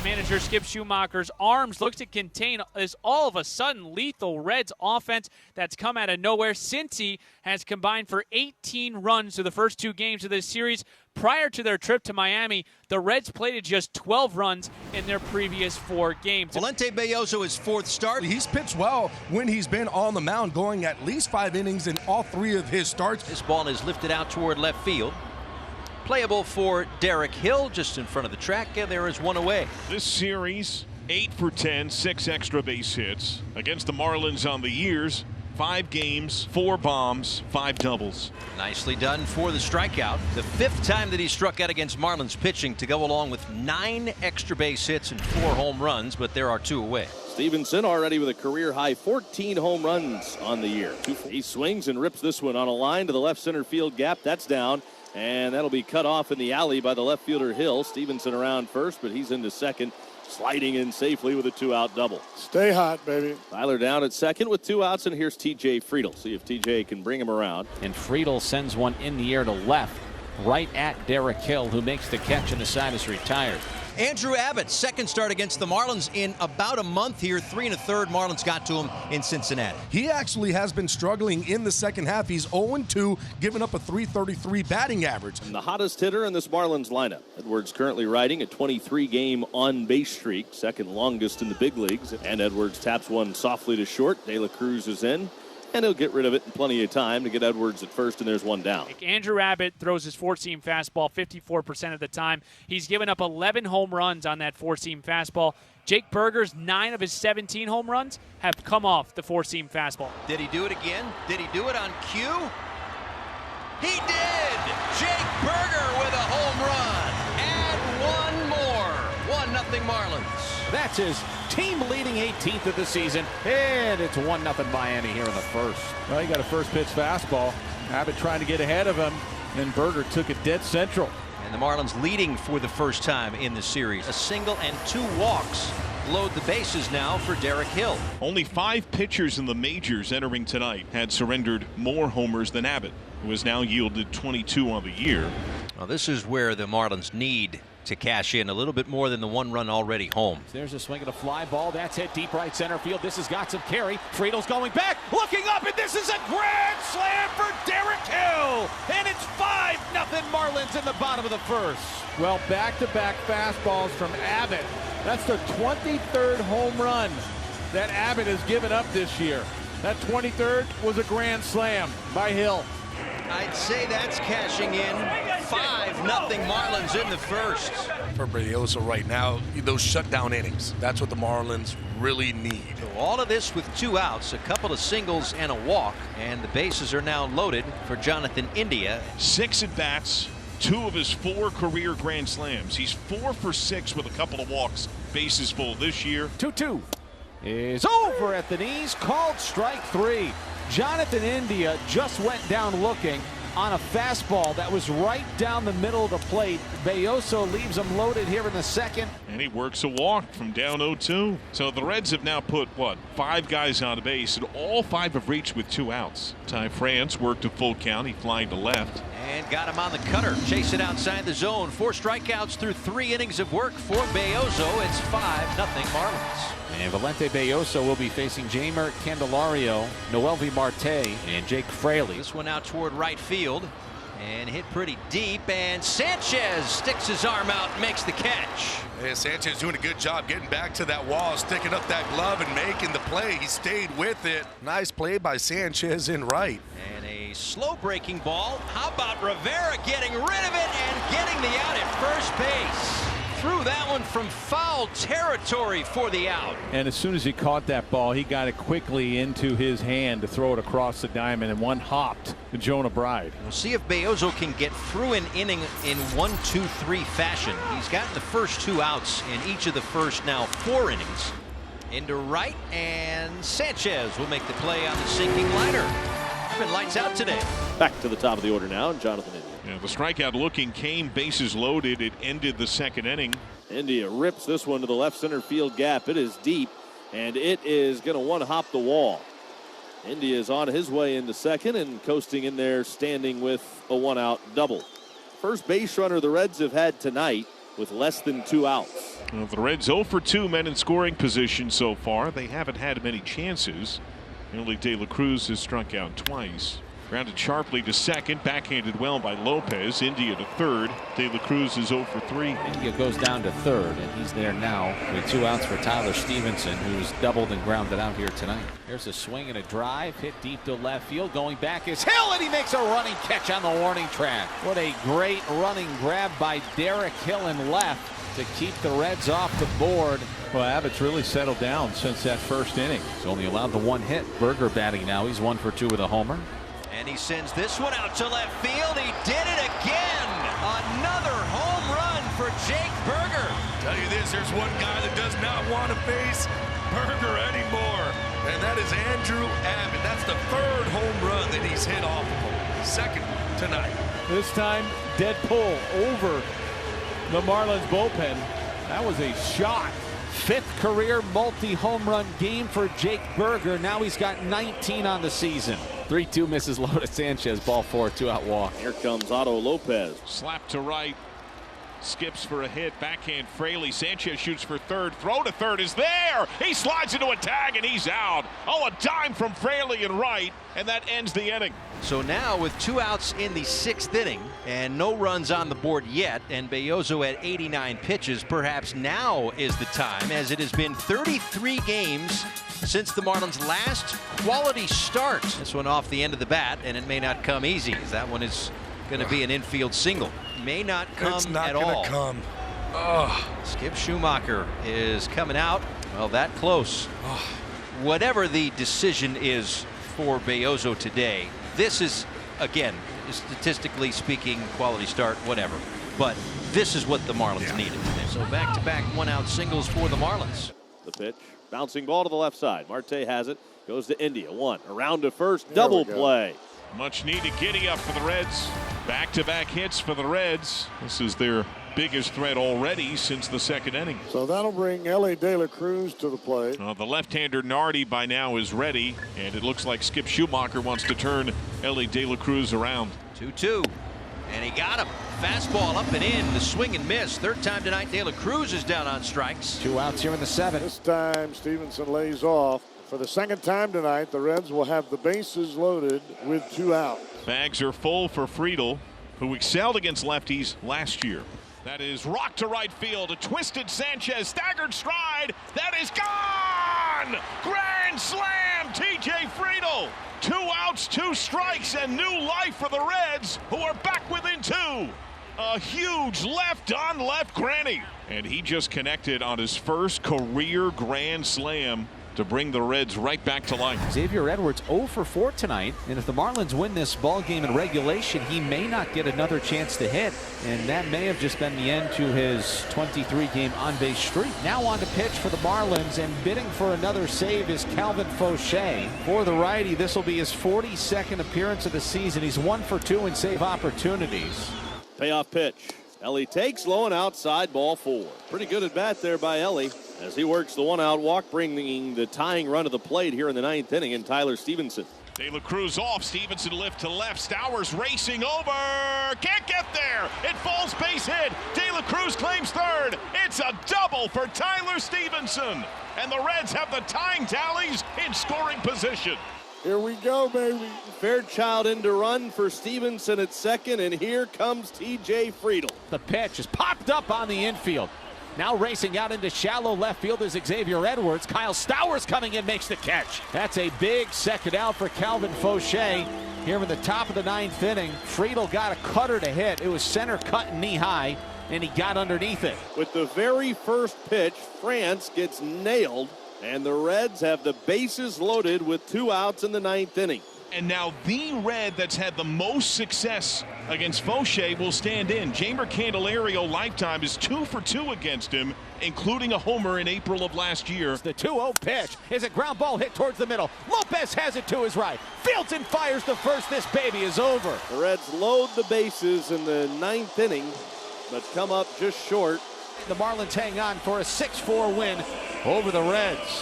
Manager Skip Schumacher's arms look to contain this all of a sudden lethal Reds offense that's come out of nowhere. Cincy has combined for 18 runs through the first 2 games of this series. Prior to their trip to Miami, the Reds plated just 12 runs in their previous 4 games. Valente Belloso, his 4th start. He's pitched well when he's been on the mound, going at least 5 innings in all 3 of his starts. This ball is lifted out toward left field. Playable for Derek Hill, just in front of the track, and there is 1 away. This series, 8 for 10, 6 extra base hits. Against the Marlins on the years, 5 games, 4 bombs, 5 doubles. Nicely done for the strikeout. The 5th time that he struck out against Marlins pitching, to go along with 9 extra base hits and 4 home runs, but there are 2 away. Stevenson already with a career-high 14 home runs on the year. He swings and rips this one on a line to the left center field gap. That's down, and that'll be cut off in the alley by the left fielder Hill. Stevenson around first, but he's into second, sliding in safely with a 2-out double. Stay hot, baby. Tyler down at second with 2 outs, and here's TJ Friedel. See if TJ can bring him around. And Friedel sends one in the air to left, right at Derek Hill, who makes the catch, and the side is retired. Andrew Abbott, 2nd start against the Marlins in about a month here. 3 1/3 Marlins got to him in Cincinnati. He actually has been struggling in the second half. He's 0-2, giving up a .333 batting average. And the hottest hitter in this Marlins lineup. Edwards currently riding a 23-game on-base streak, 2nd longest in the big leagues. And Edwards taps one softly to short. De La Cruz is in, and he'll get rid of it in plenty of time to get Edwards at first, and there's 1 down. Andrew Abbott throws his 4-seam fastball 54% of the time. He's given up 11 home runs on that 4-seam fastball. Jake Berger's 9 of his 17 home runs have come off the 4-seam fastball. Did he do it again? Did he do it on cue? He did! Jake Berger with a home run. And 1 more. 1-0 Marlins. That's his team-leading 18th of the season, and it's 1-0 Miami here in the first. Well, he got a first pitch fastball. Abbott trying to get ahead of him, and Berger took it dead central. And the Marlins leading for the first time in the series. A single and 2 walks load the bases now for Derek Hill. Only 5 pitchers in the majors entering tonight had surrendered more homers than Abbott, who has now yielded 22 on the year. Well, this is where the Marlins need to cash in a little bit more than the 1 run already home. There's a swing and a fly ball. That's hit deep right center field. This has got some carry. Friedel's going back, looking up, and this is a grand slam for Derek Hill. And it's 5-0 Marlins in the bottom of the first. Well, back-to-back fastballs from Abbott. That's the 23rd home run that Abbott has given up this year. That 23rd was a grand slam by Hill. I'd say that's cashing in. 5-0 Marlins in the first. For Belloso right now, those shutdown innings, that's what the Marlins really need. So all of this with 2 outs, a couple of singles and a walk, and the bases are now loaded for Jonathan India. 6 at-bats, 2 of his 4 career grand slams. He's 4 for 6 with a couple of walks, bases full this year. 2-2 is over at the knees, called strike 3. Jonathan India just went down looking on a fastball that was right down the middle of the plate. Belloso leaves him loaded here in the second. And he works a walk from down 0-2. So the Reds have now put, 5 guys on base, and all 5 have reached with 2 outs. Ty France worked a full count. He flying to left. And got him on the cutter. Chase it outside the zone. 4 strikeouts through 3 innings of work for Belloso. It's 5-0 Marlins. And Valente Belloso will be facing Jeimer Candelario, Noelvi Marte, and Jake Fraley. This one out toward right field and hit pretty deep, and Sanchez sticks his arm out and makes the catch. Yeah, Sanchez doing a good job getting back to that wall, sticking up that glove and making the play. He stayed with it. Nice play by Sanchez in right. And a slow breaking ball. How about Rivera getting rid of it and getting the out at first base? Threw that one from foul territory for the out. And as soon as he caught that ball, he got it quickly into his hand to throw it across the diamond, and one hopped to Jonah Bride. We'll see if Belloso can get through an inning in 1-2-3 fashion. He's gotten the first 2 outs in each of the first now 4 innings. Into right, and Sanchez will make the play on the sinking liner. It's been lights out today. Back to the top of the order now, Jonathan India. Yeah, the strikeout looking came, bases loaded. It ended the second inning. India rips this one to the left center field gap. It is deep, and it is going to one-hop the wall. India is on his way into second and coasting in there, standing with a 1-out double. First base runner the Reds have had tonight with less than 2 outs. Well, the Reds 0 for 2 men in scoring position so far. They haven't had many chances. Only De La Cruz has struck out twice. Grounded sharply to second, backhanded well by Lopez. India to third. De La Cruz is 0 for 3. India goes down to third, and he's there now with 2 outs for Tyler Stevenson, who's doubled and grounded out here tonight. Here's a swing and a drive, hit deep to left field. Going back is Hill, and he makes a running catch on the warning track. What a great running grab by Derek Hill in left to keep the Reds off the board. Well, Abbott's really settled down since that first inning. He's only allowed the 1 hit. Berger batting now. He's 1 for 2 with a homer. And he sends this one out to left field. He did it again. Another home run for Jake Berger. Tell you this, there's one guy that does not want to face Berger anymore, and that is Andrew Abbott. That's the 3rd home run that he's hit off of him. 2nd tonight. This time, dead pull over the Marlins bullpen. That was a shot. 5th career multi-home run game for Jake Berger. Now he's got 19 on the season. 3-2 misses low to Sanchez. Ball 4, 2-out walk. Here comes Otto Lopez. Slap to right. Skips for a hit. Backhand Fraley. Sanchez shoots for third. Throw to third is there. He slides into a tag and he's out. Oh, a dime from Fraley in right. And that ends the inning. So now with 2 outs in the 6th inning and no runs on the board yet, and Belloso at 89 pitches, perhaps now is the time, as it has been 33 games since the Marlins' last quality start. This one off the end of the bat, and it may not come easy, as that one is going to be an infield single. May not come It's not at gonna all. come. Skip Schumacher is coming out. Well, that close. Whatever the decision is for Belloso today, this is, again, statistically speaking, quality start, whatever. But this is what the Marlins needed today. So back-to-back 1-out singles for the Marlins. The pitch, bouncing ball to the left side. Marte has it, goes to India. 1 around to first, double play. Much needed giddy up for the Reds. Back-to-back hits for the Reds. This is their biggest threat already since the 2nd inning. So that'll bring Ellie De La Cruz to the plate. The left-hander Nardi by now is ready, and it looks like Skip Schumacher wants to turn Ellie De La Cruz around. 2-2, and he got him. Fastball up and in, the swing and miss. 3rd time tonight, De La Cruz is down on strikes. 2 outs here in the 7th. This time Stevenson lays off. For the 2nd time tonight, the Reds will have the bases loaded with 2 outs. Bags are full for Friedel, who excelled against lefties last year. That is rocked to right field. A twisted Sanchez, staggered stride. That is gone! Grand slam, TJ Friedel. 2 outs, 2 strikes, and new life for the Reds, who are back within 2. A huge left-on-left granny. And he just connected on his first career grand slam to bring the Reds right back to life. Xavier Edwards 0 for 4 tonight, and if the Marlins win this ball game in regulation, he may not get another chance to hit, and that may have just been the end to his 23-game on-base streak. Now on to pitch for the Marlins, and bidding for another save is Calvin Fauché. For the righty, this will be his 42nd appearance of the season. He's 1 for 2 in save opportunities. Payoff pitch. Ellie takes low and outside, ball 4. Pretty good at bat there by Ellie as he works the 1-out walk, bringing the tying run to the plate here in the 9th inning, and Tyler Stevenson. De La Cruz off. Stevenson lift to left. Stowers racing over. Can't get there. It falls base hit. De La Cruz claims third. It's a double for Tyler Stevenson. And the Reds have the tying tallies in scoring position. Here we go, baby. Fairchild in to run for Stevenson at second, and here comes TJ Friedel. The pitch is popped up on the infield. Now racing out into shallow left field is Xavier Edwards. Kyle Stowers coming in, makes the catch. That's a big 2nd out for Calvin Fauché. Here in the top of the 9th inning, Friedel got a cutter to hit. It was center cut and knee high, and he got underneath it. With the very first pitch, France gets nailed, and the Reds have the bases loaded with 2 outs in the 9th inning. And now the Red that's had the most success against Fauché will stand in. Jamer Candelario lifetime is 2 for 2 against him, including a homer in April of last year. The 2-0 pitch is a ground ball hit towards the middle. Lopez has it to his right. Fields and fires to first. This baby is over. The Reds load the bases in the 9th inning, but come up just short. The Marlins hang on for a 6-4 win over the Reds.